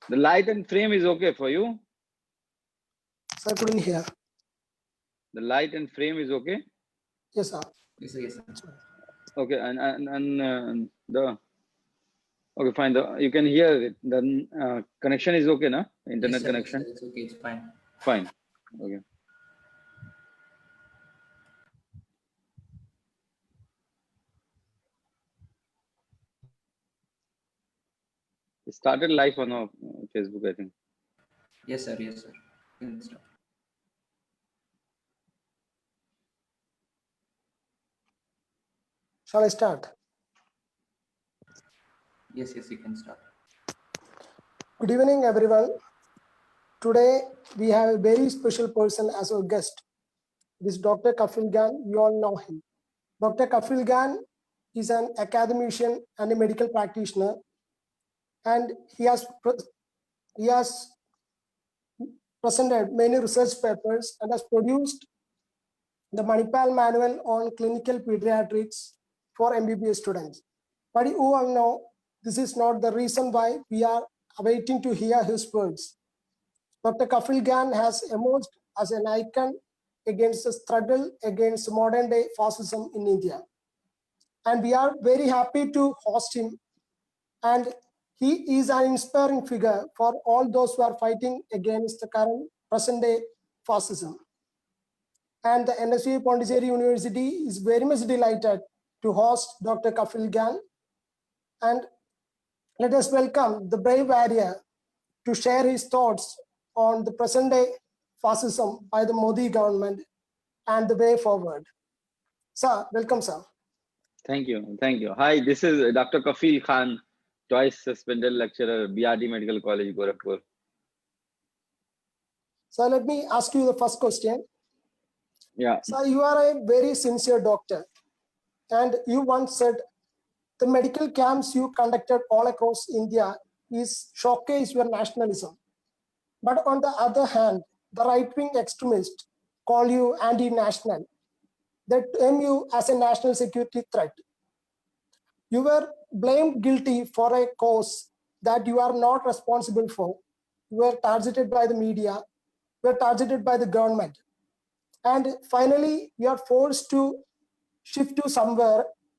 The light and frame is okay for you? Sir, I couldn't hear. The light and frame is okay? Yes, sir. Yes, sir. Yes, sir. Okay, and the okay, fine. You can hear it. The connection is okay, na? Internet Yes, sir. Yes, connection. sir. It's okay. It's fine. Fine. Okay. It started live on Facebook, I think. Yes, sir. Yes, sir. You can start. Shall I start? Yes, yes, you can start. Good evening, everyone. Today, we have a very special person as our guest. This Dr. Kafil Gan. You all know him. Dr. Kafil Gan is an academician and a medical practitioner, and he has presented many research papers and has produced the Manipal Manual on Clinical Pediatrics for MBBS students. But you all know this is not the reason why we are awaiting to hear his words. Dr. Kafil Gan has emerged as an icon against the struggle against modern day fascism in India. And we are very happy to host him. And he is an inspiring figure for all those who are fighting against the current present day fascism. And the NSU Pondicherry University is very much delighted to host Dr. Kafil Gan. And let us welcome the brave warrior to share his thoughts on the present day fascism by the Modi government and the way forward. Sir, welcome, sir. Thank you. Thank you. Hi, this is Dr. Kafil Khan, twice suspended lecturer, BRD Medical College, Gorakhpur. So let me ask you the first question. Yeah. Sir, you are a very sincere doctor, and you once said the medical camps you conducted all across India is showcase your nationalism. But on the other hand, the right-wing extremists call you anti-national. They term you as a national security threat. You were blamed guilty for a cause that you are not responsible for. You were targeted by the media. You were targeted by the government. And finally, you are forced to shift to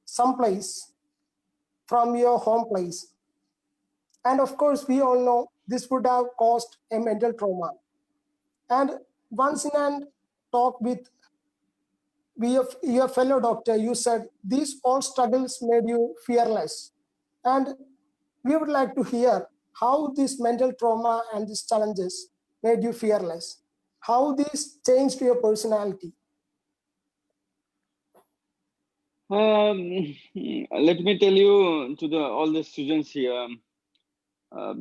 someplace from your home place. And of course, we all know this would have caused a mental trauma. And once in a talk with your fellow doctor, you said these all struggles made you fearless. And we would like to hear how this mental trauma and these challenges made you fearless, how this changed your personality. Let me tell you to all the students here.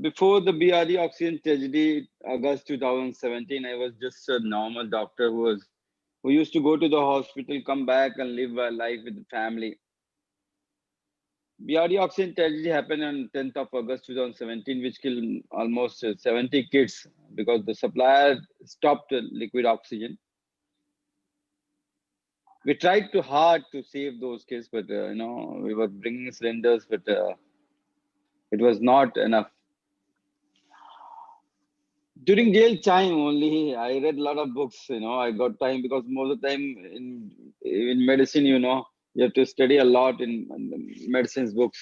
Before the BRD oxygen tragedy, August 2017, I was just a normal doctor who used to go to the hospital, come back and live a life with the family. BRD oxygen tragedy happened on 10th of August 2017, which killed almost 70 kids because the supplier stopped liquid oxygen. We tried too hard to save those kids, but we were bringing cylinders, but it was not enough. During jail time only, I read a lot of books. I got time because most of the time in medicine, you have to study a lot in medicine's books.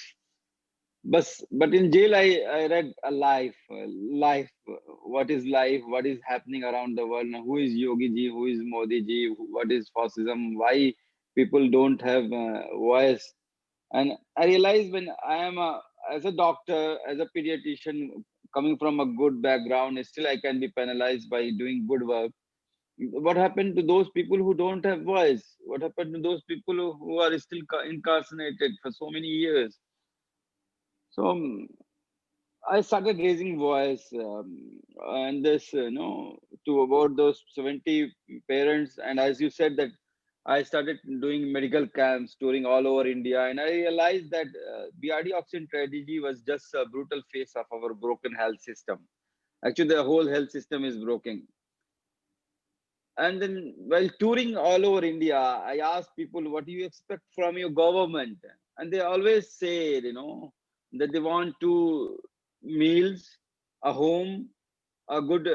But in jail, I read a life, what is life, what is happening around the world, who is Yogi ji, who is Modi ji, what is fascism, why people don't have voice. And I realized when I am as a doctor, as a pediatrician, coming from a good background, still I can be penalized by doing good work. What happened to those people who don't have voice? What happened to those people who are still incarcerated for so many years? So I started raising voice and this, to about those 70 parents. And as you said that I started doing medical camps, touring all over India. And I realized that BRD oxygen tragedy was just a brutal face of our broken health system. Actually, the whole health system is broken. And then while touring all over India, I asked people, what do you expect from your government? And they always say, that they want two meals, a home, a good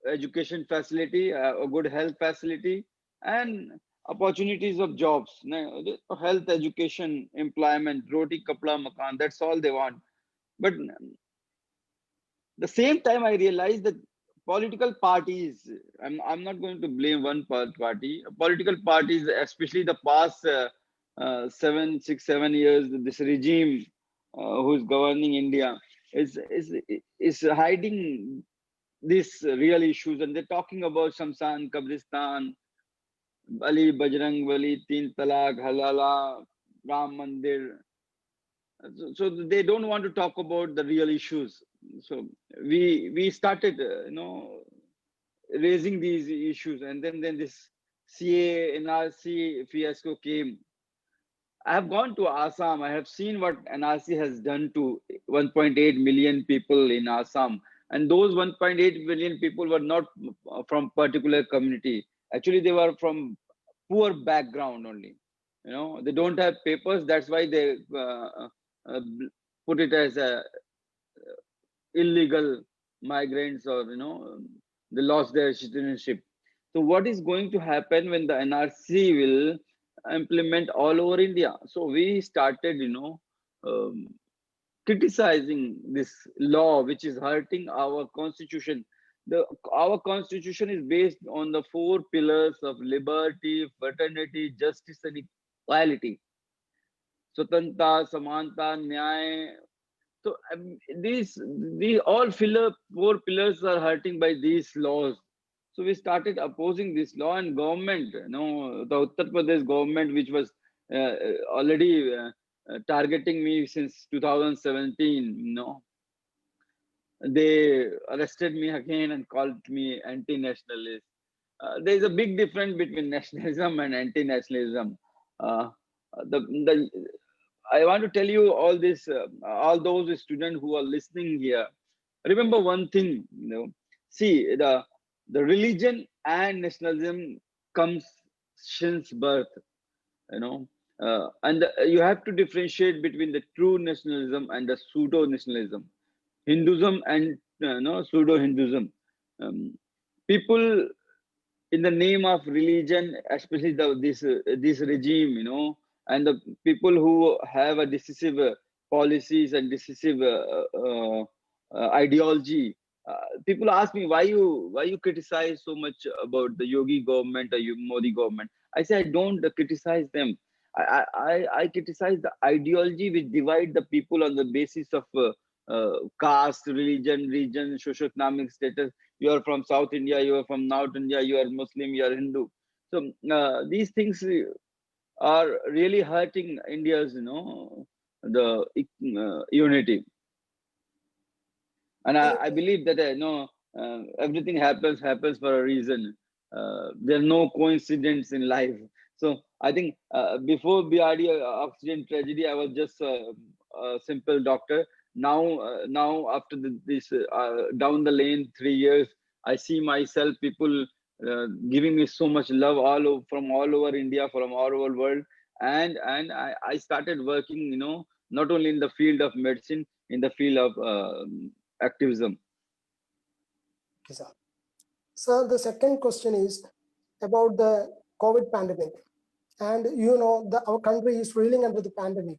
education facility, a good health facility, and opportunities of jobs. Health, education, employment, roti, kapda, makan. That's all they want. But the same time, I realized that political parties, I'm not going to blame one party, political parties, especially the past 7 6 7 years, this regime who's governing India is hiding these real issues, and they're talking about Shamsan, Kabristan, Ali, Bajrang Bali, Teen Talak, Halala, Ram Mandir. So they don't want to talk about the real issues. So we started, raising these issues, and then this CA NRC fiasco came. I have gone to Assam. I have seen what NRC has done to 1.8 million people in Assam, and those 1.8 million people were not from particular community. Actually, they were from poor background only. They don't have papers. That's why they uh, put it as a illegal migrants, or they lost their citizenship. So what is going to happen when the NRC will implement all over India? So we started um, criticizing this law, which is hurting our constitution. Our constitution is based on the four pillars of liberty, fraternity, justice, and equality. Swatanta, Samanta, Nyaya. So these all four pillars are hurting by these laws. So we started opposing this law, and government, the Uttar Pradesh government, which was already targeting me since 2017, they arrested me again and called me anti-nationalist. There is a big difference between nationalism and anti-nationalism. Uh, the I want to tell you all this, all those students who are listening here. Remember one thing, see, the religion and nationalism comes since birth, and you have to differentiate between the true nationalism and the pseudo nationalism, Hinduism and pseudo Hinduism. People in the name of religion, especially this regime, and the people who have a decisive policies and decisive ideology. People ask me, why you criticize so much about the Yogi government or Modi government. I say I don't criticize them. I criticize the ideology which divide the people on the basis of caste, religion, region, socioeconomic status. You are from South India, you are from North India, you are Muslim, you are Hindu. So these things are really hurting India's, the unity. And I believe that everything happens for a reason. There are no coincidence in life. So I think before BRD oxygen tragedy, I was just a simple doctor. Now after this down the lane 3 years, I see myself people giving me so much love from all over India, from all over world, and I started working, not only in the field of medicine, in the field of activism. Okay, sir. So the second question is about the COVID pandemic. And our country is reeling under the pandemic.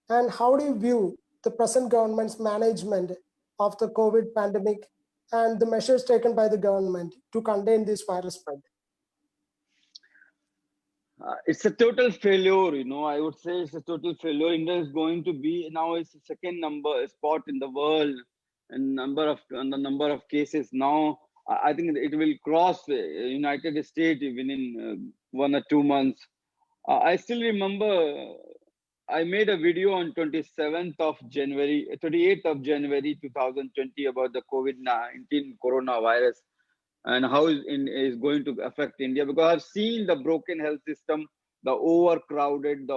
And how do you view the present government's management of the COVID pandemic and the measures taken by the government to contain this virus spread? It's a total failure, I would say it's a total failure. India is going to be now, it's the second spot in the world and the number of cases. Now I think it will cross the United States within 1 or 2 months. I still remember I made a video on 28th of January 2020 about the COVID-19 coronavirus and how is going to affect India, because I've seen the broken health system, the overcrowded,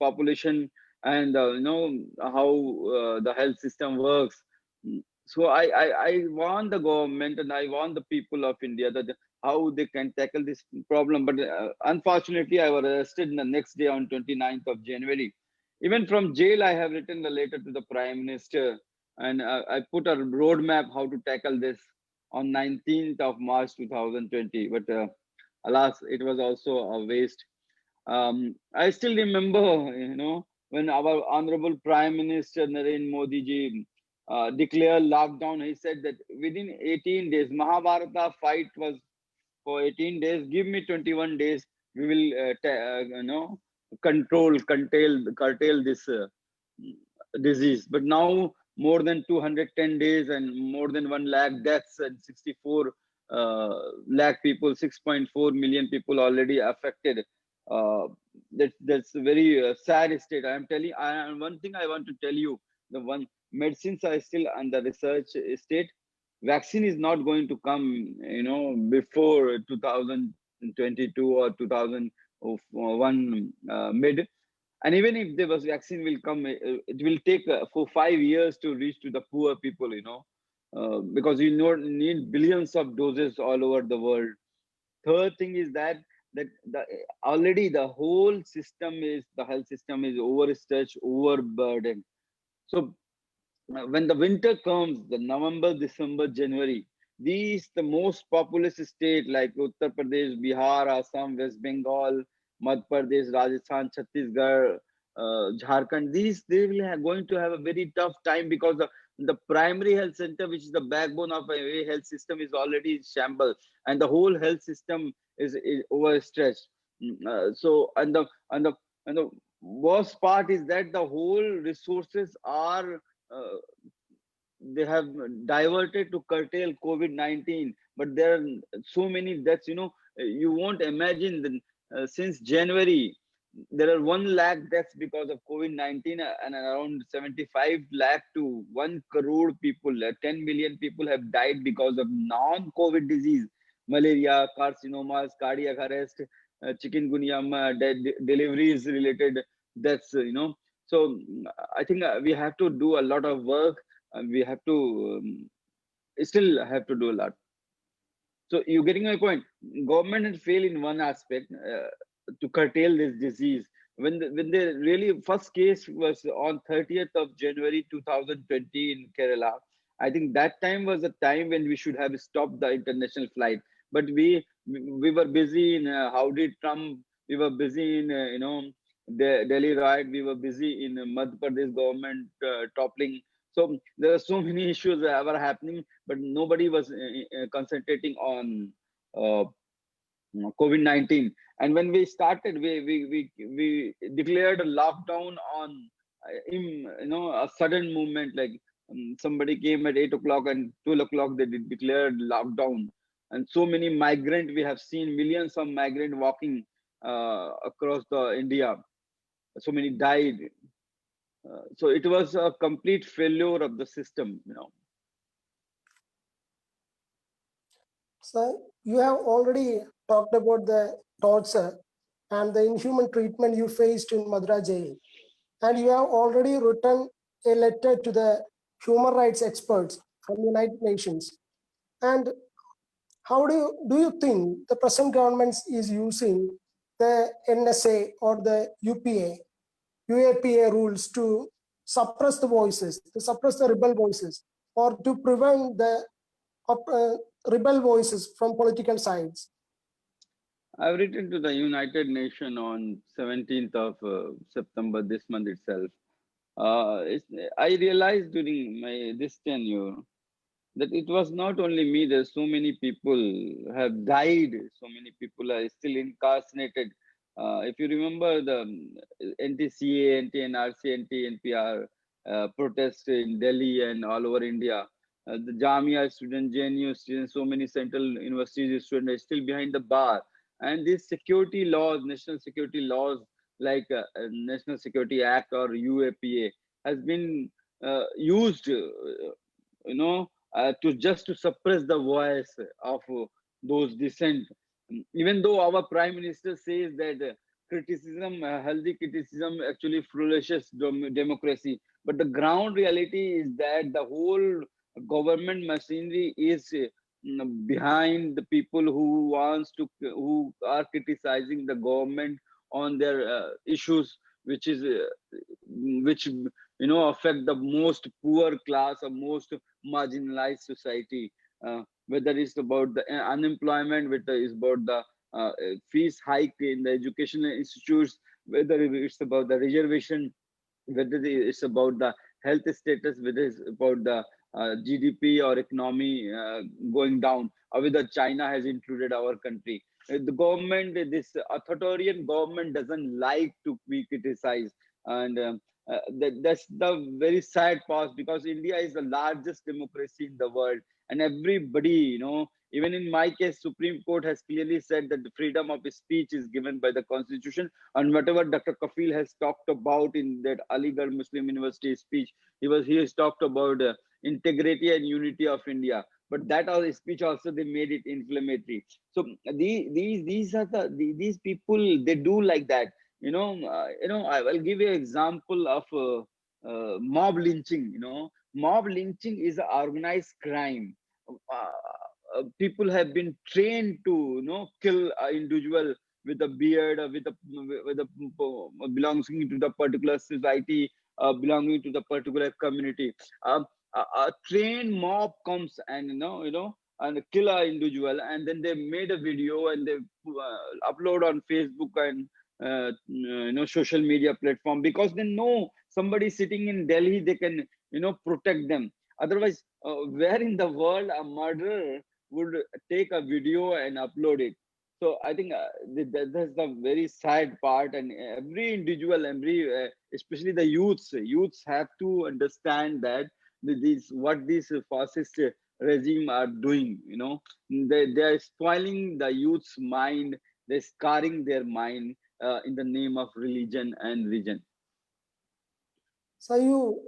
population, and how the health system works. So I want the government and I want the people of India that how they can tackle this problem. But unfortunately, I was arrested the next day on 29th of January. Even from jail, I have written a letter to the Prime Minister and I put a roadmap how to tackle this on 19th of March 2020. But alas, it was also a waste. I still remember, when our honorable Prime Minister Narendra Modi ji declared lockdown. He said that within 18 days, Mahabharata fight was for 18 days. Give me 21 days. We will, curtail this disease. But now more than 210 days and more than 1 lakh deaths and 64 lakh people, 6.4 million people already affected. Uh, that's a very sad state. I am telling. One thing I want to tell you: the one medicines are still under research state. Vaccine is not going to come, before 2022 or 2001 mid. And even if the vaccine will come, it will take for 5 years to reach to the poor people, because you need billions of doses all over the world. Third thing is that already the whole system is the health system is overstretched, overburdened. So when the winter comes, the November, December, January, these the most populous state like Uttar Pradesh, Bihar, Assam, West Bengal, Madhya Pradesh, Rajasthan, Chhattisgarh, Jharkhand. These they will going to have a very tough time because the primary health center, which is the backbone of a health system, is already in shambles, and the whole health system is overstretched. So and the worst part is that the whole resources are uh, they have diverted to curtail COVID-19, but there are so many deaths. You won't imagine that since January, there are 1 lakh deaths because of COVID-19, and around 75 lakh to 1 crore people, 10 million people have died because of non-COVID disease, malaria, carcinomas, cardiac arrest, chikungunya, deliveries related deaths, So I think we have to do a lot of work. We have to still have to do a lot. So you're getting my point. Government had failed in one aspect to curtail this disease. When the really first case was on 30th of January 2020 in Kerala, I think that time was the time when we should have stopped the international flight. But we were busy in how did Trump. We were busy in the Delhi riot. We were busy in Madhya Pradesh government toppling. So there are so many issues that were happening, but nobody was concentrating on uh, COVID-19. And when we started, we declared a lockdown on a sudden movement. Like somebody came at 8 o'clock and 12 o'clock they declared lockdown. And so many migrant, we have seen millions of migrant walking across the India. So many died. So it was a complete failure of the system. So you have already talked about the torture and the inhuman treatment you faced in Madras jail. And you have already written a letter to the human rights experts from the United Nations. And how do you think the present government is using the NSA or the UAPA rules to suppress the voices, to suppress the rebel voices, or to prevent the rebel voices from political sides? I've written to the United Nations on 17th of September this month itself. I realized during this tenure that it was not only me. There's so many people have died. So many people are still incarcerated. If you remember the NTCA, NTNRC, NTNPR protests in Delhi and all over India, the Jamia students, JNU students, so many central universities students are still behind the bar. And these security laws, national security laws like National Security Act or UAPA has been used, to just to suppress the voice of those dissent. Even though our Prime Minister says that criticism, healthy criticism, actually flourishes democracy, but the ground reality is that the whole government machinery is behind the people who are criticizing the government on their issues, which affect the most poor class or most marginalized society. Whether it's about the unemployment, whether it's about the fees hike in the educational institutes, whether it's about the reservation, whether it's about the health status, whether it's about the GDP or economy going down, or whether China has included our country. The government, this authoritarian government, doesn't like to be criticized, and that's the very sad part, because India is the largest democracy in the world, and everybody, even in my case, Supreme Court has clearly said that the freedom of speech is given by the Constitution, and whatever Dr. Kafil has talked about in that Aligarh Muslim University speech, he has talked about integrity and unity of India. But that speech also, they made it inflammatory. So these are these people, they do like that. I will give you an example of mob lynching. Mob lynching is an organized crime. People have been trained to kill an individual with a beard, or with a belonging to the particular society, belonging to the particular community. A trained mob comes and and kill an individual, and then they made a video and they upload on Facebook and social media platform, because they know somebody sitting in Delhi, they can protect them. Otherwise, where in the world a murderer would take a video and upload it? So I think that's the very sad part, and every individual, especially the youths have to understand that what these fascist regime are doing. They are spoiling the youth's mind, they're scarring their mind in the name of religion and region. So you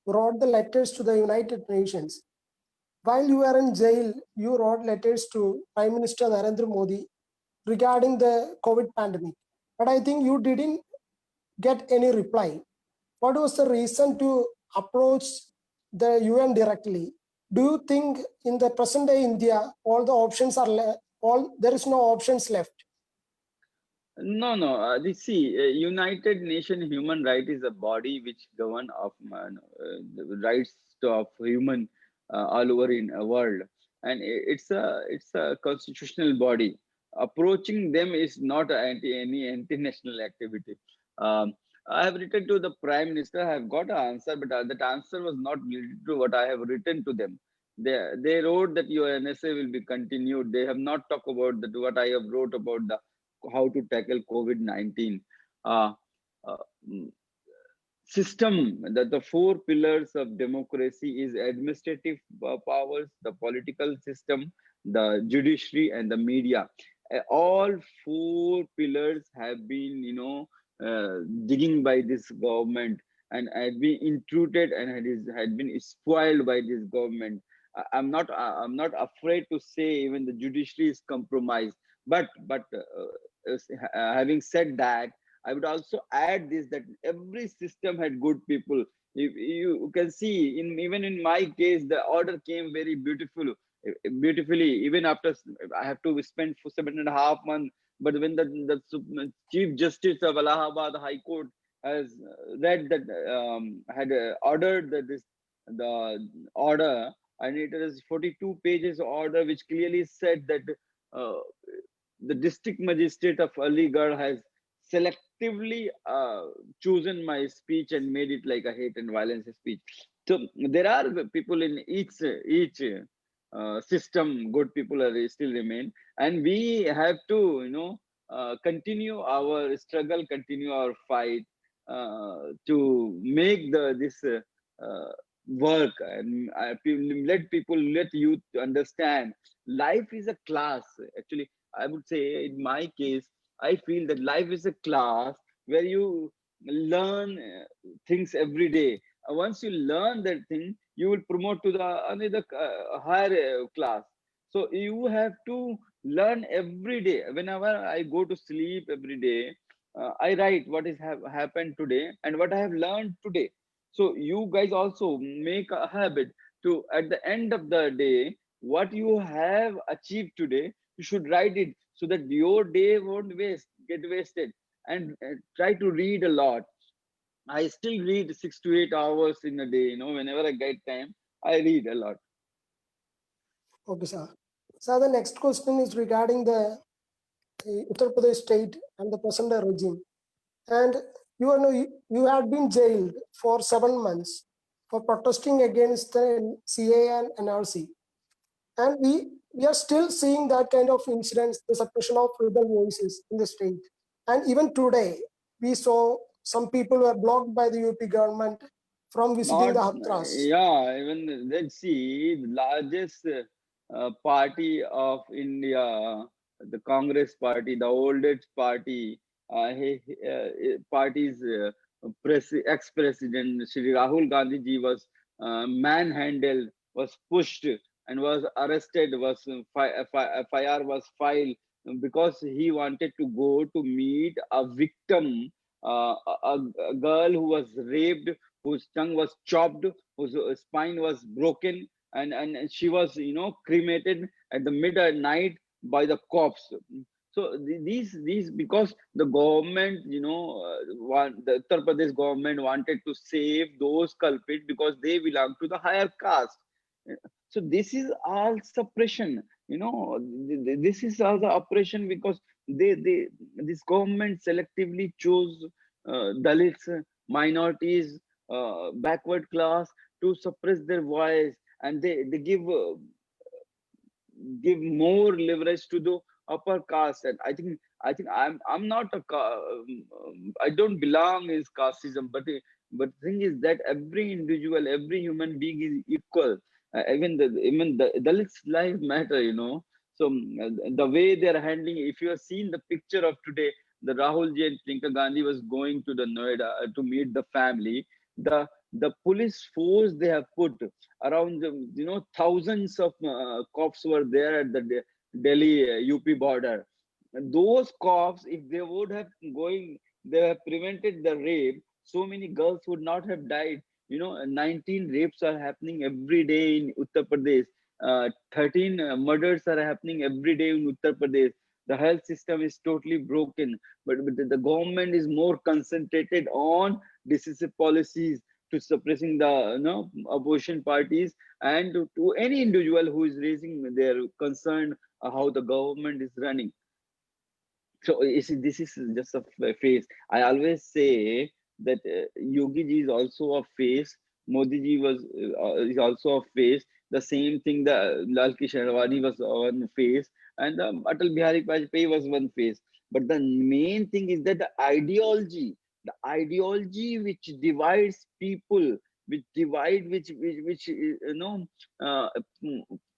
wrote the letters to the United Nations. While you were in jail, you wrote letters to Prime Minister Narendra Modi regarding the COVID pandemic. But I think you didn't get any reply. What was the reason to approach the UN directly? Do you think in the present day India, all the options are there is no options left? No. See, United Nations Human Right is a body which govern of the rights of human all over in a world, and it's a constitutional body. Approaching them is not any anti-national activity. Um, I have written to the Prime Minister. I have got an answer, but that answer was not related to what I have written to them. They wrote that your NSA will be continued. They have not talked about that what I have wrote about the how to tackle COVID-19 uh, uh, system. That the four pillars of democracy is administrative powers, the political system, the judiciary, and the media. All four pillars have been digging by this government, and had been intruded, and had been spoiled by this government. I'm not afraid to say even the judiciary is compromised. But having said that, I would also add this, that every system had good people. If you can see, even in my case, the order came very beautifully. Even after I have to spend for 7.5 months, but when the Chief Justice of Allahabad High Court has read that, had ordered that the order, and it is 42 pages order, which clearly said that uh, the district magistrate of Aligarh has selectively chosen my speech and made it like a hate and violence speech. So there are people in each system. Good people are still remain, and we have to continue our struggle, continue our fight to make this work, and let youth understand life is a class. Actually, I would say in my case, I feel that life is a class where you learn things every day. Once you learn that thing, you will promote to the another higher class. So you have to learn every day. Whenever I go to sleep every day, I write what is happened today and what I have learned today. So you guys also make a habit to, at the end of the day, what you have achieved today, you should write it, so that your day won't get wasted. And try to read a lot. I still read 6 to 8 hours in a day. Whenever I get time, I read a lot. Okay, sir. So the next question is regarding the Uttar Pradesh state and the present regime. And you had been jailed for 7 months for protesting against the CA and NRC. And we are still seeing that kind of incidents, the suppression of rebel voices in the state. And even today, we saw some people were blocked by the UP government from visiting Not, the Hatras. yeah, even let's see, the largest party of India, the Congress party, the oldest party, party's ex-president Shri Rahul Gandhi ji was manhandled, was pushed, and was arrested. Was FIR was filed because he wanted to go to meet a victim, a girl who was raped, whose tongue was chopped, whose spine was broken, and she was, cremated at the midnight by the cops. So these because the government, the Uttar Pradesh government wanted to save those culprits because they belong to the higher caste. So this is all suppression. This is all the oppression because they this government selectively chose Dalits, minorities, backward class to suppress their voice, and they give more leverage to the upper caste. And I think I'm not I don't belong in casteism, but the thing is that every individual, every human being is equal. Even the Dalits life matter. So the way they're handling, if you have seen the picture of today, the Rahul Ji and Priyanka Gandhi was going to the Noida to meet the family. The police force they have put around, thousands of cops were there at the Delhi UP border. Those cops, if they would have they have prevented the rape, so many girls would not have died. 19 rapes are happening every day in Uttar Pradesh. 13 murders are happening every day in Uttar Pradesh. The health system is totally broken, but the government is more concentrated on decisive policies to suppressing the abortion parties, and to any individual who is raising their concern how the government is running. So you see, this is just a phase. I always say that Yogi ji is also a phase. Modi ji is also a phase. The same thing, the Lal Kishan Advani was one phase, and Atal Bihari Vajpayee was one phase. But the main thing is that the ideology which divides people, which uh,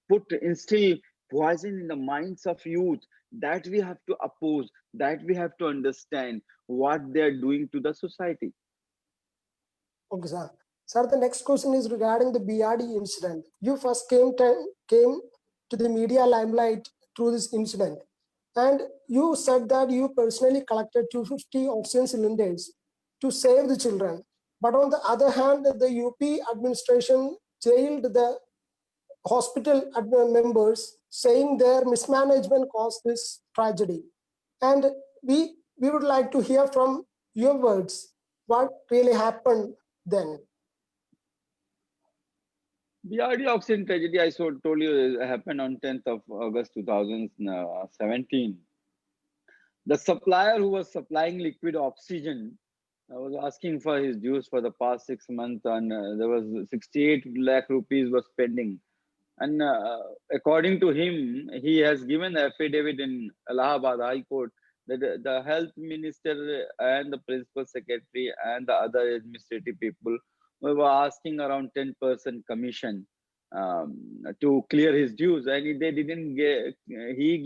put instill poison in the minds of youth, that we have to oppose, that we have to understand what they are doing to the society. Okay, sir. Sir, the next question is regarding the BRD incident. You first came to the media limelight through this incident, and you said that you personally collected 250 oxygen cylinders to save the children. But on the other hand, the UP administration jailed the hospital members, saying their mismanagement caused this tragedy. And we would like to hear from your words what really happened then. BRD oxygen tragedy, I told you, happened on 10th of August 2017. The supplier who was supplying liquid oxygen was asking for his dues for the past 6 months, and there was 68 lakh rupees was pending. And according to him, he has given an affidavit in Allahabad High Court that the health minister and the principal secretary and the other administrative people were asking around 10% commission to clear his dues, and they didn't get. He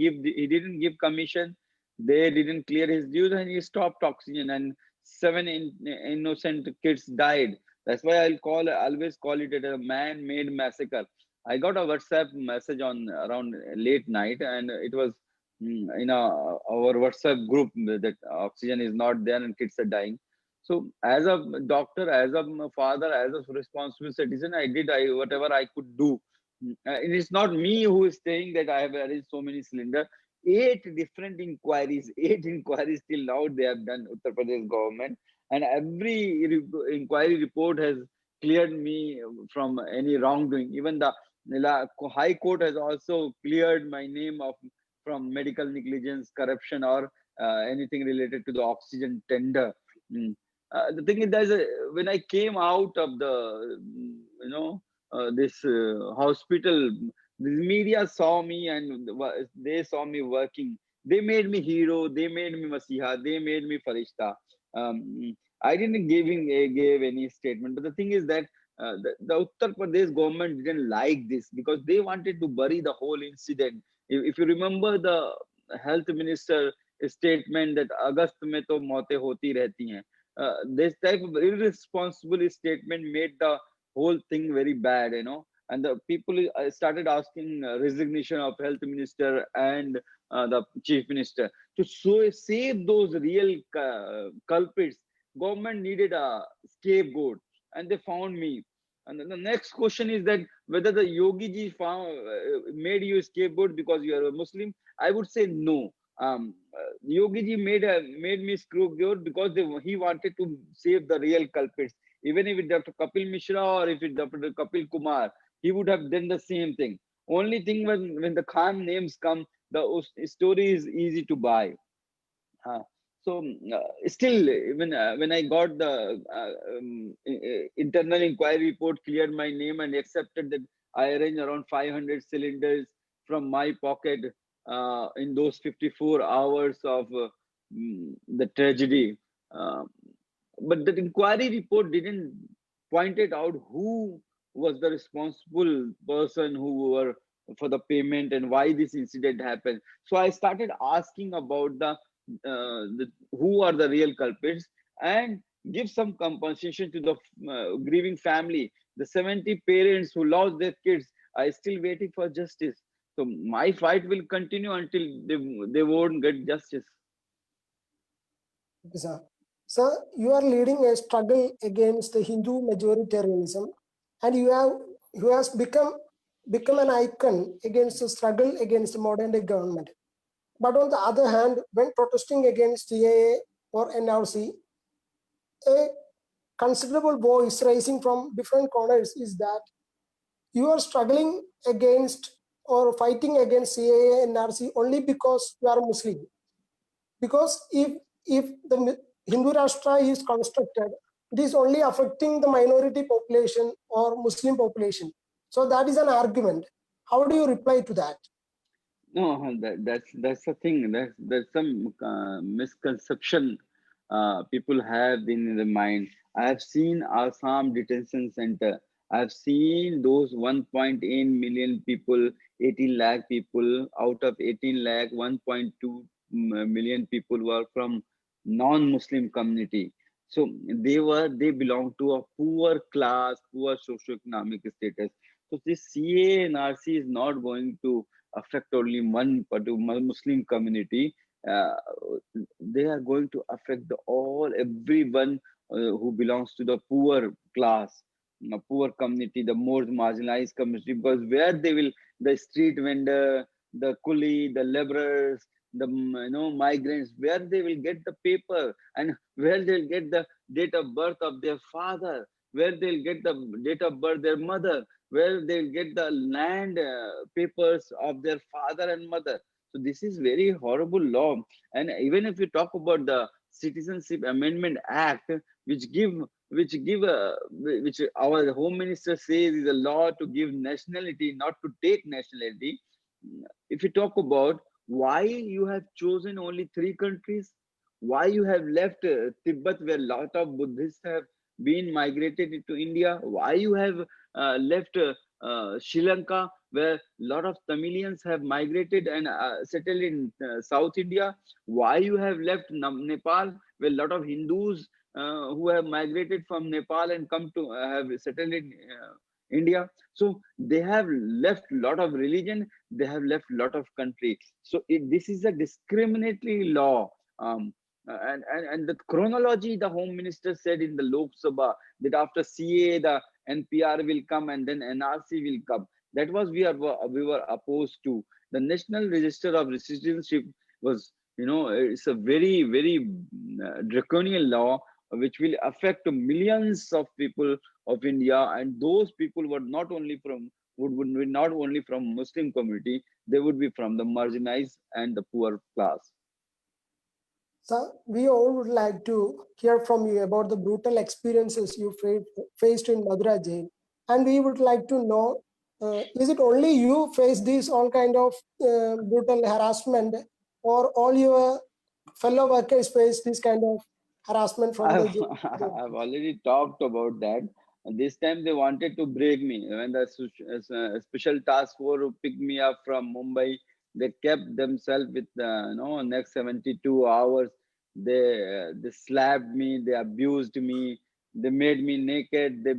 didn't give commission. They didn't clear his dues, and he stopped oxygen, and seven innocent kids died. That's why always call it a man-made massacre. I got a WhatsApp message on around late night, and it was in our WhatsApp group that oxygen is not there and kids are dying. So, as a doctor, as a father, as a responsible citizen, I did whatever I could do. It is not me who is saying that I have arranged so many cylinders. Eight different inquiries, 8 inquiries till now they have done, Uttar Pradesh government, and every inquiry report has cleared me from any wrongdoing. Even the High Court has also cleared my name of from medical negligence, corruption, or anything related to the oxygen tender. Mm. The thing is, when I came out of the, this hospital, the media saw me and they saw me working. They made me hero. They made me Masiha. They made me Farishta. I didn't gave any statement, but the thing is that the Uttar Pradesh government didn't like this because they wanted to bury the whole incident. If you remember the health minister statement that August mein to maute hoti rehti hain, this type of irresponsible statement made the whole thing very bad, and the people started asking resignation of health minister and the chief minister to save those real culprits. Government needed a scapegoat, and they found me. And then the next question is that whether the Yogi ji made you a scapegoat because you are a Muslim. I would say no. Yogi ji made me scapegoat because he wanted to save the real culprits. Even if it's Dr. Kapil Mishra or if it's Dr. Kapil Kumar, he would have done the same thing. Only thing when the Khan names come, the story is easy to buy. So still, when I got the internal inquiry report, cleared my name and accepted that I arranged around 500 cylinders from my pocket in those 54 hours of the tragedy. Uh, but the inquiry report didn't point it out who was the responsible person who were for the payment and why this incident happened. So I started asking about who are the real culprits and give some compensation to the grieving family. The 70 parents who lost their kids are still waiting for justice. So my fight will continue until they won't get justice. Okay, sir. Sir, you are leading a struggle against the Hindu majoritarianism, and you has become an icon against the struggle against the modern day government. But on the other hand, when protesting against CAA or NRC, a considerable voice rising from different corners is that you are struggling against or fighting against CAA and NRC only because you are Muslim. Because if the Hindu Rashtra is constructed, it is only affecting the minority population or Muslim population. So that is an argument. How do you reply to that? No, that's the thing. There's some misconception people have in the mind. I have seen Assam detention center. I've seen those 1.8 million people, 18 lakh people out of 18 lakh, 1.2 million people were from non-Muslim community. So they belong to a poor class, poor socioeconomic status. So this CA and RC is not going to affect only one particular Muslim community. Uh, they are going to affect everyone who belongs to the poor class, poor community, the more marginalized community, because where they will, the street vendor, the coolie, the laborers, the migrants, where they will get the paper and where they'll get the date of birth of their father, where they'll get the date of birth their mother, where they'll get the land papers of their father and mother. So this is very horrible law. And even if you talk about the Citizenship Amendment Act, which give which our Home Minister says is a law to give nationality, not to take nationality. If you talk about why you have chosen only 3 countries, why you have left Tibet, where a lot of Buddhists have been migrated into India, why you have left Sri Lanka, where a lot of Tamilians have migrated and settled in South India, why you have left Nepal, where a lot of Hindus who have migrated from Nepal and come to have settled in India. So they have left a lot of religion, they have left a lot of country. So this is a discriminatory law. And the chronology, the Home Minister said in the Lok Sabha that after CA, the NPR will come and then NRC will come. That was we were opposed to. The National Register of Citizenship was, it's a very, very draconian law which will affect millions of people of India. And those people were not only from would be not only from Muslim community, they would be from the marginalized and the poor class. So we all would like to hear from you about the brutal experiences you faced in Madura jail, and we would like to know: is it only you face these all kind of brutal harassment, or all your fellow workers face this kind of harassment from the I've, jail? I've already talked about that. This time they wanted to break me. When the special task force picked me up from Mumbai, they kept themselves with next 72 hours. They slapped me, they abused me, they made me naked. They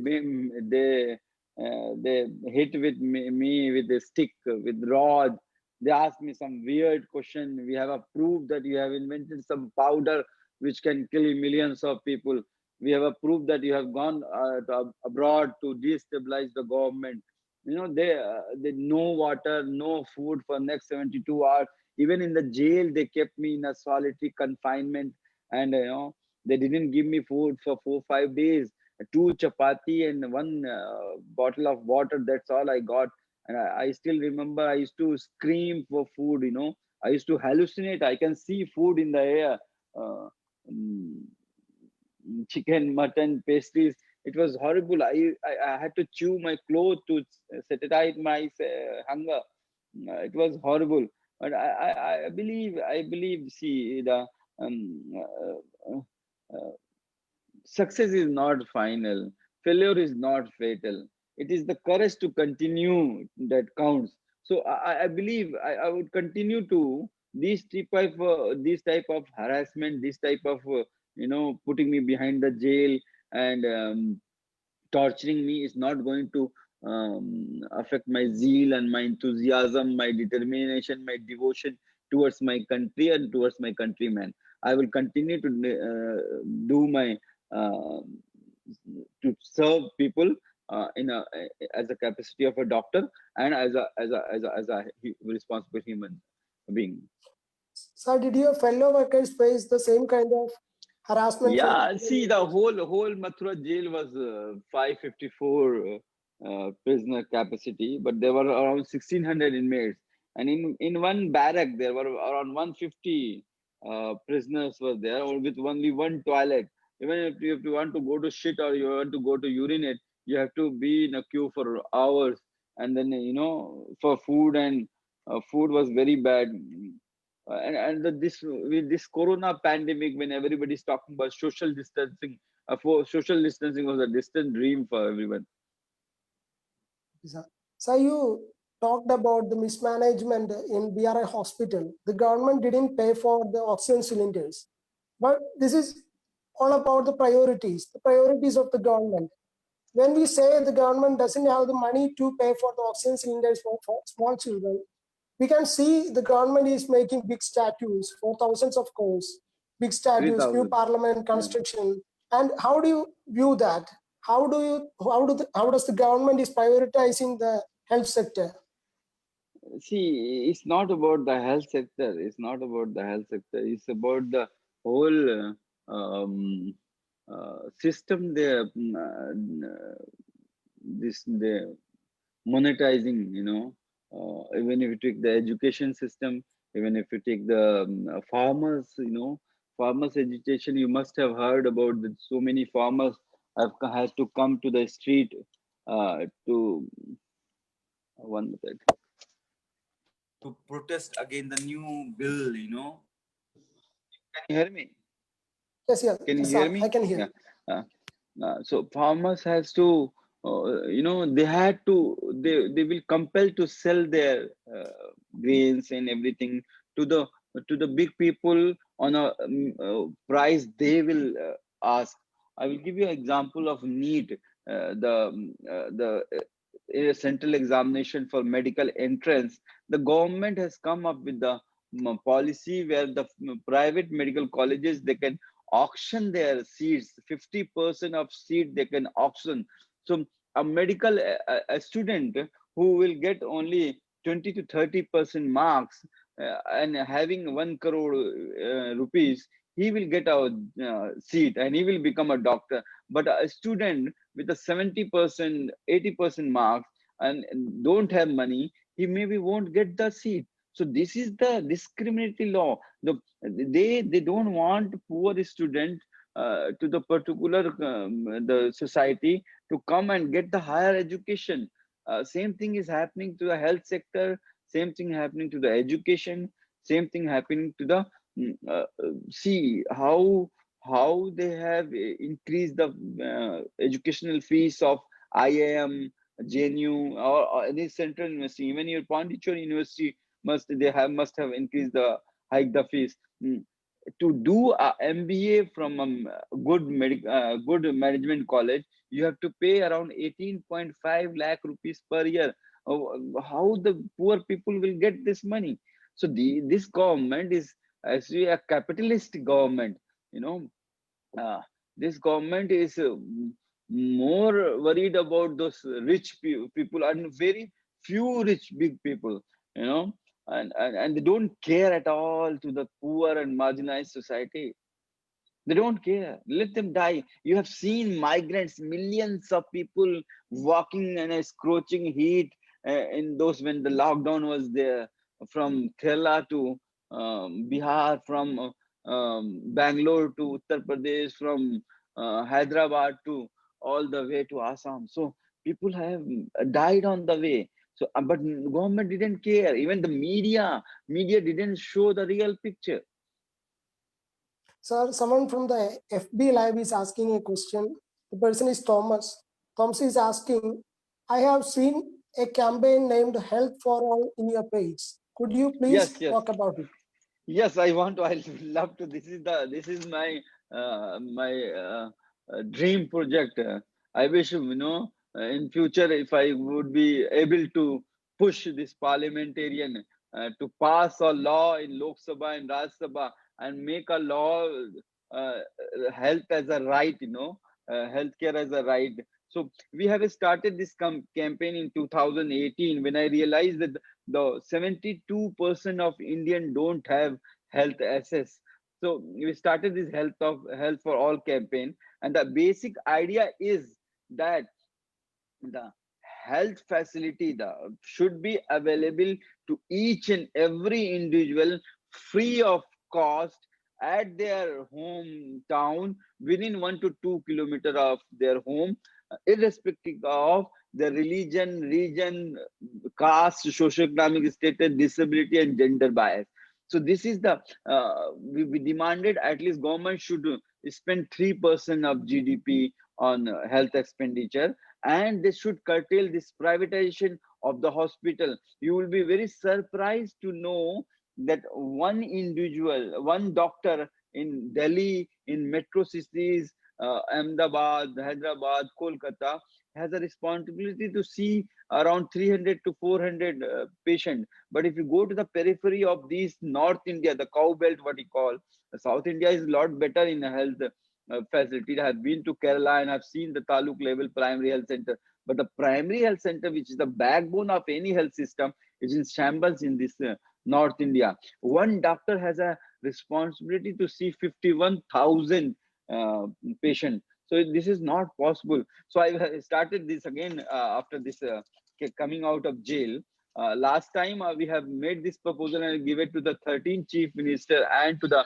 hit with me with a stick, with rod. They asked me some weird question. We have a proof that you have invented some powder which can kill millions of people. We have a proof that you have gone abroad to destabilize the government. They no water, no food for next 72 hours. Even in the jail, they kept me in a solitary confinement, and they didn't give me food for 4 5 days. Two chapati and one bottle of water. That's all I got. And I still remember I used to scream for food. I used to hallucinate. I can see food in the air. Mm, Chicken, mutton, pastries. It was horrible. I had to chew my clothes to satisfy my hunger. It was horrible. But I believe. See, the um, uh, uh, success is not final. Failure is not fatal. It is the courage to continue that counts. So I believe I would continue to these type of harassment, this type of putting me behind the jail and torturing me is not going to affect my zeal and my enthusiasm, my determination, my devotion towards my country and towards my countrymen. I will continue to do my uh, to serve people in a as a capacity of a doctor and as a responsible human being. So did your fellow workers face the same kind of harassment from? Yeah, see, the whole Mathura jail was 554 prisoner capacity, but there were around 1600 inmates, and in one barrack there were around 150 prisoners were there, or with only one toilet. Even if you want to go to shit or you want to go to urinate, you have to be in a queue for hours, and then for food, and food was very bad. This with this corona pandemic, when everybody's talking about social distancing, for social distancing was a distant dream for everyone. So you talked about the mismanagement in BRI hospital. The government didn't pay for the oxygen cylinders, but this is all about the priorities of the government. When we say the government doesn't have the money to pay for the oxygen cylinders for small children, we can see the government is making big statues for thousands of crores, big statues, new 3000. parliament Yeah. construction. And how do you view that? How does the government is prioritizing the health sector? See, it's not about the health sector. It's not about the health sector. It's about the whole system. The monetizing. Even if you take the education system, even if you take the farmers, farmers education, you must have heard about that. So many farmers has to come to the street to one minute to protest against the new bill. Can you hear me? Yes, yes, Can you yes, hear sir, I me? can hear Yeah. you. So farmers has to, they had to, they will compel to sell their grains and everything to the big people on a price they will ask. I will give you an example of NEET, the central examination for medical entrance. The government has come up with the policy where the private medical colleges, they can auction their seats. 50% of seat they can auction. So a medical a student who will get only 20 to 30% marks and having 1 crore rupees, he will get a seat and he will become a doctor. But a student with a 70%, 80% marks and don't have money, he maybe won't get the seat. So this is the discriminatory law. They don't want poor student to the particular the society to come and get the higher education. Same thing is happening to the health sector. Same thing happening to the education. Same thing happening to the see how they have increased the educational fees of IIM, JNU, or any central university. Even your Pondicherry University must have increased the hike the fees. To do a MBA from a good management college, you have to pay around 18.5 lakh rupees per year. How the poor people will get this money? So this government is actually a capitalist government. You know, uh, this government is more worried about those rich people and very few rich big people. You know, and they don't care at all to the poor and marginalized society. They don't care. Let them die. You have seen migrants, millions of people walking in a scorching heat in those when the lockdown was there, from Kerala to Bihar, from Bangalore to Uttar Pradesh, from Hyderabad to all the way to Assam. So people have died on the way. So, but government didn't care. Even the media didn't show the real picture. Sir, someone from the FB Live is asking a question. The person is Thomas. Thomas is asking, I have seen a campaign named Health for All in your page. Could you please Yes, yes. talk about it? Yes, I want to. I love to. This is my my dream project. I wish in future if I would be able to push this parliamentarian to pass a law in Lok Sabha and Rajya Sabha and make a law uh, health as a right. Healthcare as a right. So we have started this campaign in 2018 when I realized that the 72% of Indian don't have health access. So we started this health for all campaign, and the basic idea is that the health facility should be available to each and every individual free of cost at their hometown within 1 to 2 kilometers of their home, irrespective of the religion, region, caste, socioeconomic status, disability, and gender bias. So this is the we demanded at least government should spend 3% of GDP on health expenditure, and they should curtail this privatization of the hospital. You will be very surprised to know that one individual, one doctor in Delhi, in metro cities, Ahmedabad, Hyderabad, Kolkata, has a responsibility to see around 300 to 400 patients. But if you go to the periphery of these North India, the cow belt, what you call, South India is a lot better in health facility. I have been to Kerala and I've seen the taluk level primary health center. But the primary health center, which is the backbone of any health system, is in shambles in this North India. One doctor has a responsibility to see 51,000 patients. So this is not possible. So I started this again after this coming out of jail. Last time we have made this proposal and give it to the 13th chief minister and to the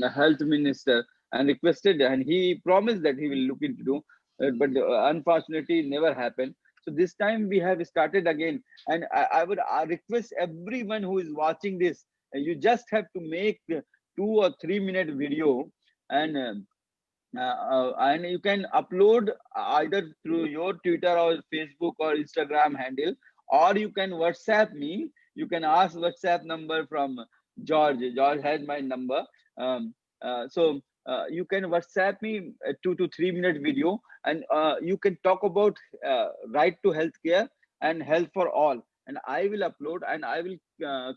health minister and requested, and he promised that he will look into, but unfortunately, it never happened. So this time we have started again, and I would request everyone who is watching this, you just have to make 2 or 3 minute video, and and you can upload either through your Twitter or Facebook or Instagram handle, or you can WhatsApp me. You can ask WhatsApp number from George. George has my number. You can WhatsApp me a 2 to 3 minute video, and you can talk about right to healthcare and health for all. And I will upload and I will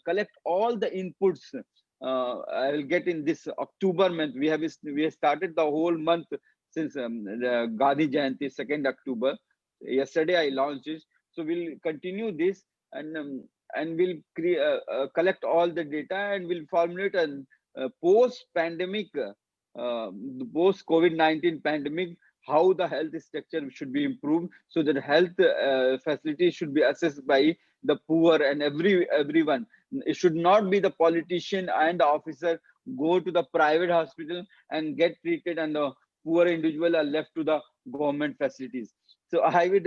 collect all the inputs. I will get in this October month. We have started the whole month since the Gandhi Jayanti, 2nd October. Yesterday I launched this, so we'll continue this, and we'll collect all the data and we'll formulate a post-pandemic the post COVID-19 pandemic, how the health structure should be improved so that health facilities should be assessed by the poor and everyone. It should not be the politician and the officer go to the private hospital and get treated, and the poor individual are left to the government facilities. So I would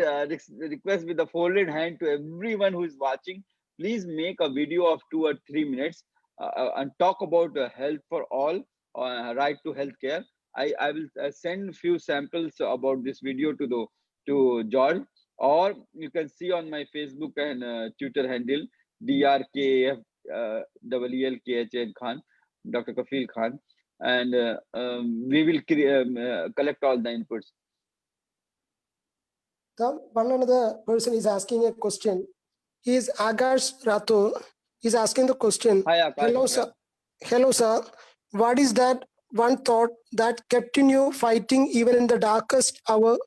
request with the folded hand to everyone who is watching, please make a video of 2 or 3 minutes and talk about health for all, right to healthcare. I will send few samples about this video to George, or you can see on my Facebook and Twitter handle DRKF Khan, Dr. Kafil Khan, and we will collect all the inputs. One another person is asking a question. He is Akash Rathore. He's asking the question. Hi, Akash. Hello, sir. Hello, sir. What is that one thought that kept you fighting even in the darkest hour,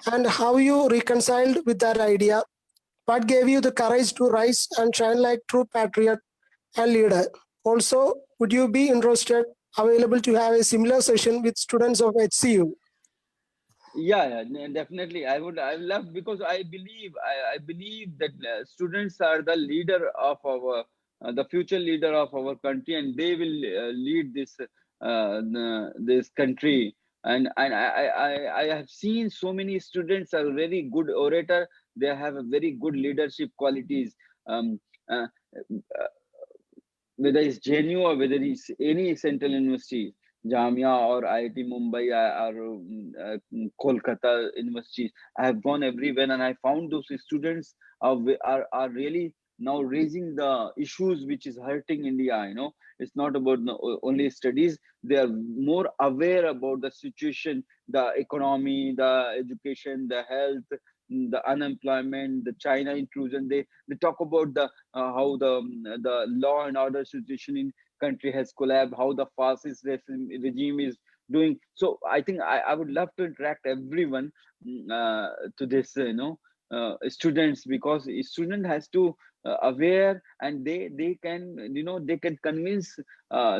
and how you reconciled with that idea? What gave you the courage to rise and shine like true patriot and leader? Also, would you be interested, available to have a similar session with students of HCU? Yeah, definitely. I would love, because I believe that students are the leader of our the future leader of our country, and they will lead this country. And I have seen so many students are very good orator. They have a very good leadership qualities. Um, uh, Whether it's JNU or whether it's any central university, Jamia or IIT Mumbai or Kolkata universities, I have gone everywhere, and I found those students are really now raising the issues which is hurting India. It's not about only studies. They are more aware about the situation, the economy, the education, the health, the unemployment, the China intrusion. They talk about how the law and order situation in country has collapsed, how the fascist regime is doing. So I think I would love to interact everyone to this, students, because a student has to aware, and they can, they can convince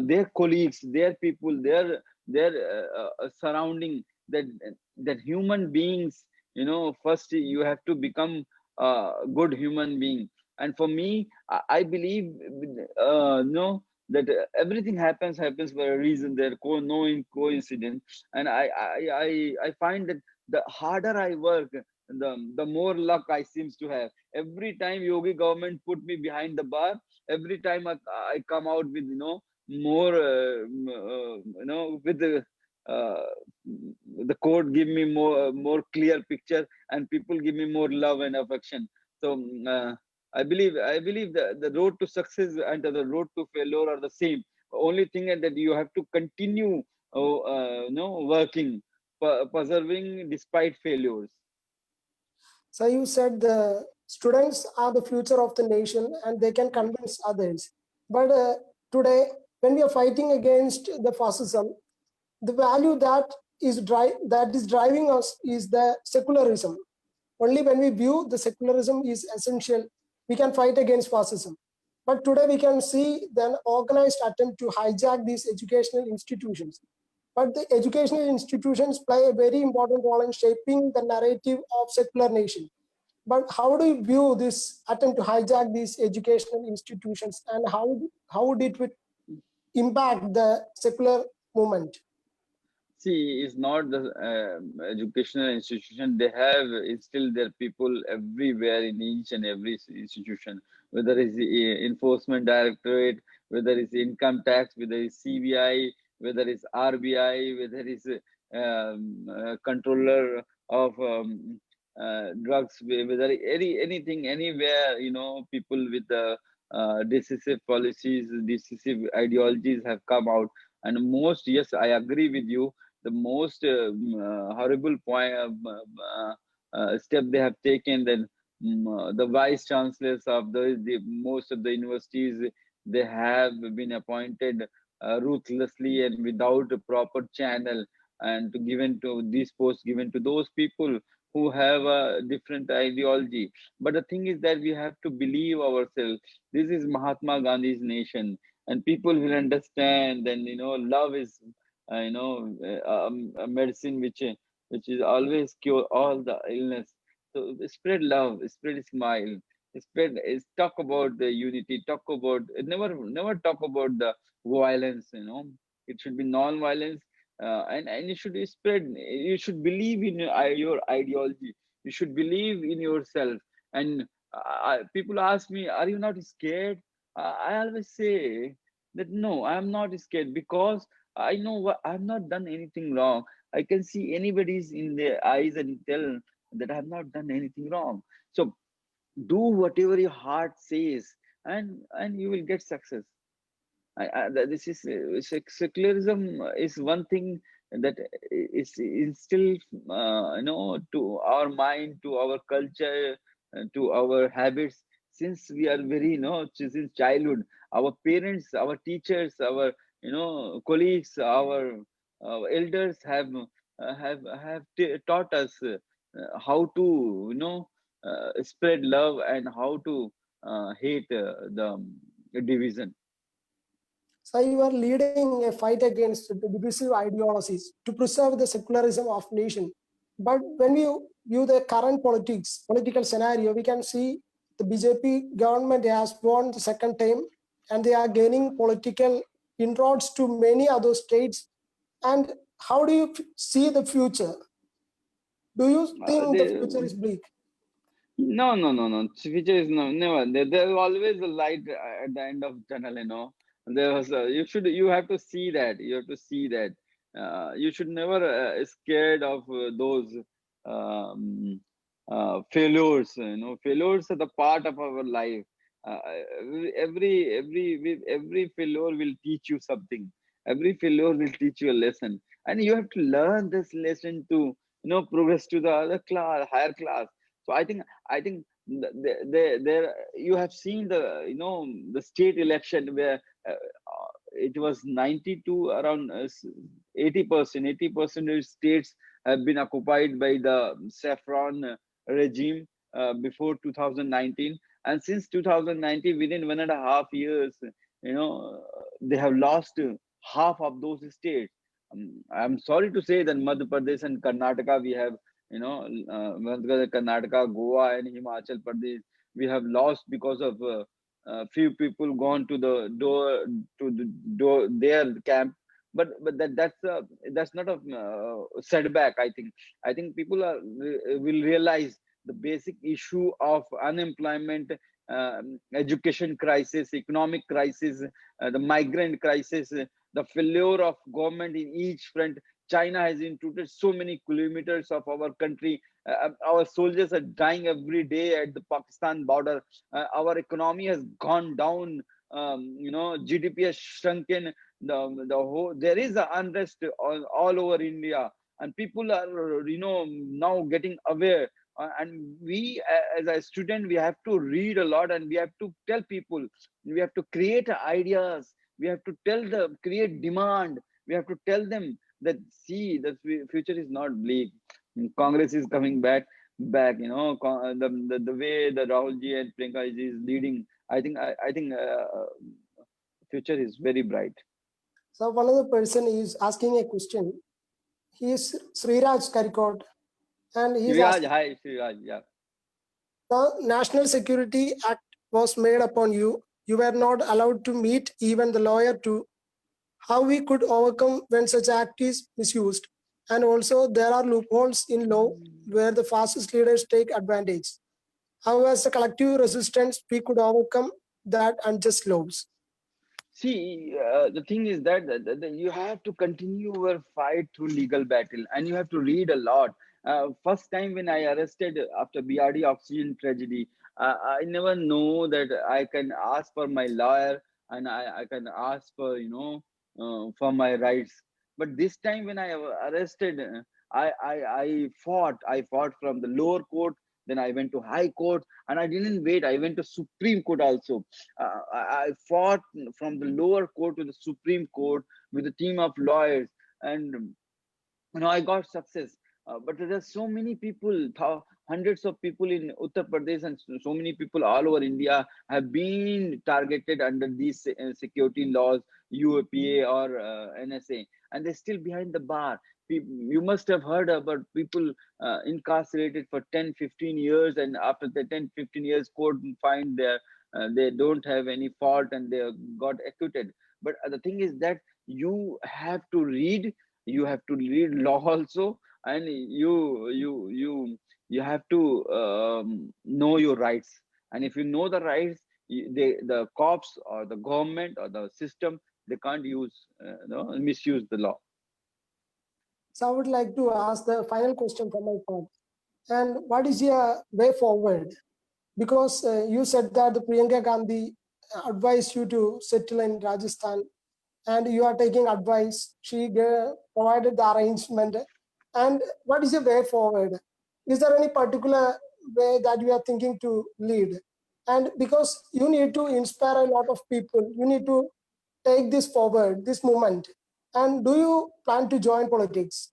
their colleagues, their people, their surrounding, that human beings, first you have to become a good human being. And for me, I believe, that everything happens for a reason. There no coincidence. And I find that the harder I work, the more luck I seems to have. Every time Yogi government put me behind the bar, every time I come out with more with uh, the court give me more clear picture, and people give me more love and affection. So I believe the road to success and the road to failure are the same. Only thing is that you have to continue working, persevering despite failures. So you said the students are the future of the nation and they can convince others. But today, when we are fighting against the fascism, the value that is driving us is the secularism. Only when we view the secularism is essential, we can fight against fascism. But today we can see the organized attempt to hijack these educational institutions. But the educational institutions play a very important role in shaping the narrative of secular nation. But how do you view this attempt to hijack these educational institutions, and how would it impact the secular movement? See, it's not the educational institution. They have instilled their people everywhere in each and every institution, whether it's the enforcement directorate, whether it's income tax, whether it's CBI, whether it's RBI, whether it's controller of drugs, whether anything, anywhere, people with the decisive policies, decisive ideologies have come out. And most, yes, I agree with you, the most horrible point step they have taken, then the vice chancellors of the most of the universities, they have been appointed ruthlessly and without a proper channel, and to given to these posts given to those people who have a different ideology. But the thing is that we have to believe ourselves. This is Mahatma Gandhi's nation, and people will understand. And love is a medicine which is always cure all the illness. So spread love, spread smile, spread is talk about the unity, talk about never talk about the violence. It should be non-violence, and you should spread. You should believe in your ideology. You should believe in yourself. And people ask me, "Are you not scared?" I always say that no, I am not scared because I know what I have not done anything wrong. I can see anybody's in their eyes and tell that I have not done anything wrong. So do whatever your heart says, and you will get success. This is secularism is one thing that is instilled, to our mind, to our culture, to our habits since we are very, since childhood. Our parents, our teachers, our colleagues, our elders have taught us how to spread love and how to hate the division. So you are leading a fight against the divisive ideologies to preserve the secularism of nation. But when we view the current political scenario, we can see the BJP government has won the second term, and they are gaining political inroads to many other states. And how do you see the future? Do you think the future is bleak? No. Future is no, never. There's always a light at the end of tunnel. There was you have to see that. You have to see that. You should never scared of those um, failures. Failures are the part of our life. Uh, every failure will teach you something. Every failure will teach you a lesson, and you have to learn this lesson to progress to the other class, higher class. So I think there you have seen the state election where it was 92 around 80% of states have been occupied by the saffron regime before 2019, and since 2019 within 1.5 years they have lost half of those states. I'm sorry to say that Madhya Pradesh and Karnataka we have Karnataka, Goa, and Himachal Pradesh, we have lost because of few people gone to the door their camp. But that's not a setback. I think people will realize the basic issue of unemployment, education crisis, economic crisis, the migrant crisis, the failure of government in each front. China has intruded so many kilometers of our country. Our soldiers are dying every day at the Pakistan border. Our economy has gone down. GDP has shrunken. The whole there is a unrest all over India, and people are now getting aware. And we, as a student, we have to read a lot, and we have to tell people. We have to create ideas. We have to create demand. We have to tell them that see the future is not bleak. Congress is coming back. The way the Rahul ji and Priyanka ji is leading. I think future is very bright. So one other person is asking a question. He is Sriraj Karikot, and he is Sriraj, asking, hi Sriraj, yeah. the National Security Act was made upon you. You were not allowed to meet even the lawyer to how we could overcome when such act is misused. And also there are loopholes in law where the fascist leaders take advantage. How as a collective resistance we could overcome that unjust laws? See, the thing is that you have to continue your fight through legal battle, and you have to read a lot. First time when I arrested after BRD oxygen tragedy, I never know that I can ask for my lawyer, and I can ask for for my rights. But this time when I was arrested, I fought from the lower court. Then I went to high court, and I didn't wait. I went to Supreme Court also. I fought from the lower court to the Supreme Court with a team of lawyers, and I got success. But there are so many people, hundreds of people in Uttar Pradesh, and so many people all over India have been targeted under these security laws, UAPA or NSA. and they're still behind the bar. You must have heard about people incarcerated for 10-15 years, and after the 10-15 years, court find they don't have any fault and they got acquitted. But the thing is that you have to read law also, and you have to know your rights. And if you know the rights, the cops or the government or the system, they can't misuse the law. So I would like to ask the final question from my part. And what is your way forward? Because you said that the Priyanka Gandhi advised you to settle in Rajasthan, and you are taking advice. She provided the arrangement. And what is your way forward? Is there any particular way that you are thinking to lead? And because you need to inspire a lot of people, you need to take this forward, this movement. And do you plan to join politics?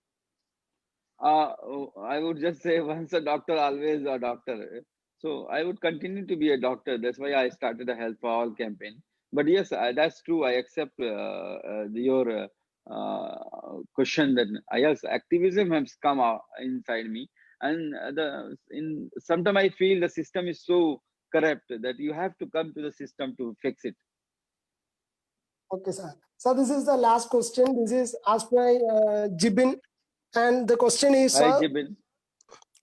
I would just say, once a doctor, always a doctor. So I would continue to be a doctor. That's why I started a Health for All campaign. But yes, that's true. I accept your question that yes, activism has come out inside me, and sometimes I feel the system is so corrupt that you have to come to the system to fix it. Okay, sir. So this is the last question. This is asked by Jibin. And the question is, Hi, sir, Jibin.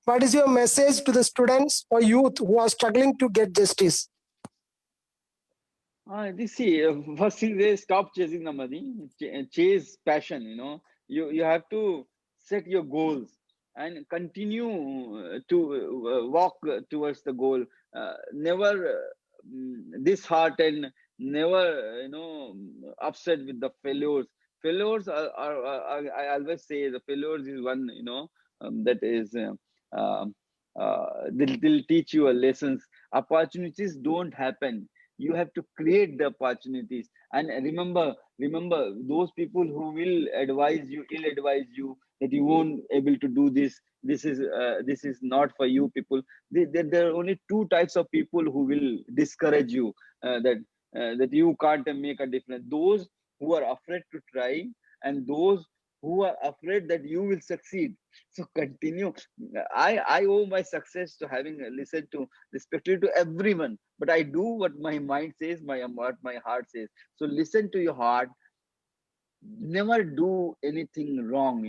what is your message to the students or youth who are struggling to get justice? First thing, they stop chasing the money, chase passion. You have to set your goals and continue to walk towards the goal. Never disheartened, never upset with the failures. Failures I always say the failures is one that is they'll teach you a lessons. Opportunities don't happen, you have to create the opportunities. And remember those people who will ill advise you that you won't able to do this, this is not for you. People, there are only two types of people who will discourage you, that you can't make a difference: those who are afraid to try, and those who are afraid that you will succeed. So continue. I owe my success to having listened to, especially to everyone, but I do what my mind says, what my heart says. So listen to your heart. Never do anything wrong,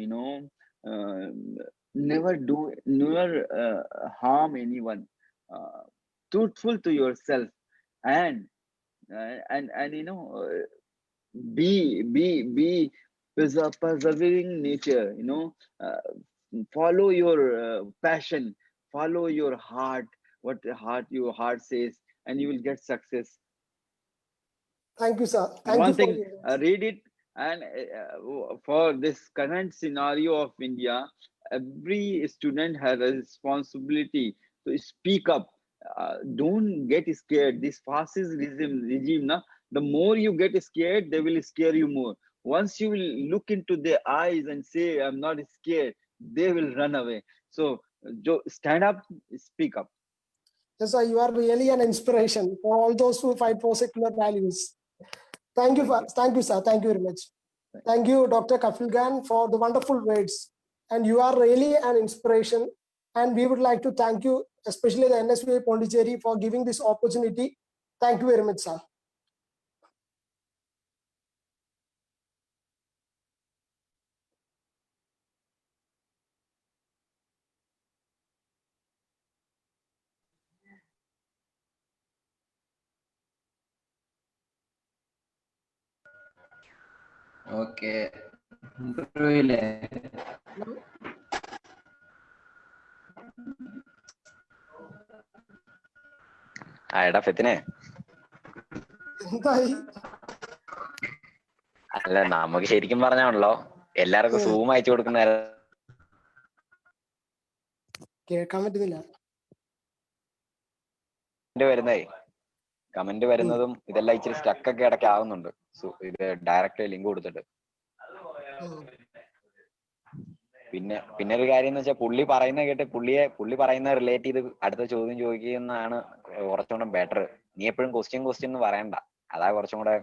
never harm anyone. Truthful to yourself, and be persevering nature. Follow your passion, follow your heart, what your heart says, and you will get success. Thank you, sir. Thank you One for thing, read it. And for this current scenario of India, every student has a responsibility to speak up. Don't get scared. This fascist regime, the more you get scared, they will scare you more. Once you will look into their eyes and say, I'm not scared, they will run away. So stand up, speak up. Yes, sir, you are really an inspiration for all those who fight for secular values. Thank you, sir. Thank you very much. Thank you, Dr. Kafilgan, for the wonderful words. And you are really an inspiration. And we would like to thank you, especially the NSVA Pondicherry, for giving this opportunity. Thank you very much, sir. Okay. Brule. എടാ ഫെത്തിനെ, എന്തായി? അല്ല നമുക്ക് ശരിക്കും പറഞ്ഞാണല്ലോ എല്ലാവർക്കും zoom അയച്ചു കൊടുക്കുന്ന കേൾക്കാൻ പറ്റുന്നില്ല. കമന്റ് വരുന്നതും ഇതെല്ലാം ഇച്ചിരി സ്റ്റക്കൊക്കെ ഇടയ്ക്ക് ആവുന്നുണ്ട്. ഇത് ഡയറക്റ്റ് ലിങ്ക് കൊടുത്തിട്ട്. പിന്നെ ഒരു കാര്യം എന്ന് വെച്ചാൽ പുള്ളി പറയുന്ന കേട്ട് പുള്ളി പറയുന്ന റിലേറ്റ് ചെയ്ത് അടുത്ത ചോദ്യം ചോദിക്കുന്നതാണ് കുറച്ചുകൂടെ ബെറ്റർ. നീ എപ്പോഴും ക്വസ്റ്റ്യൻ എന്ന് പറയണ്ട, അതാ കുറച്ചും കൂടെ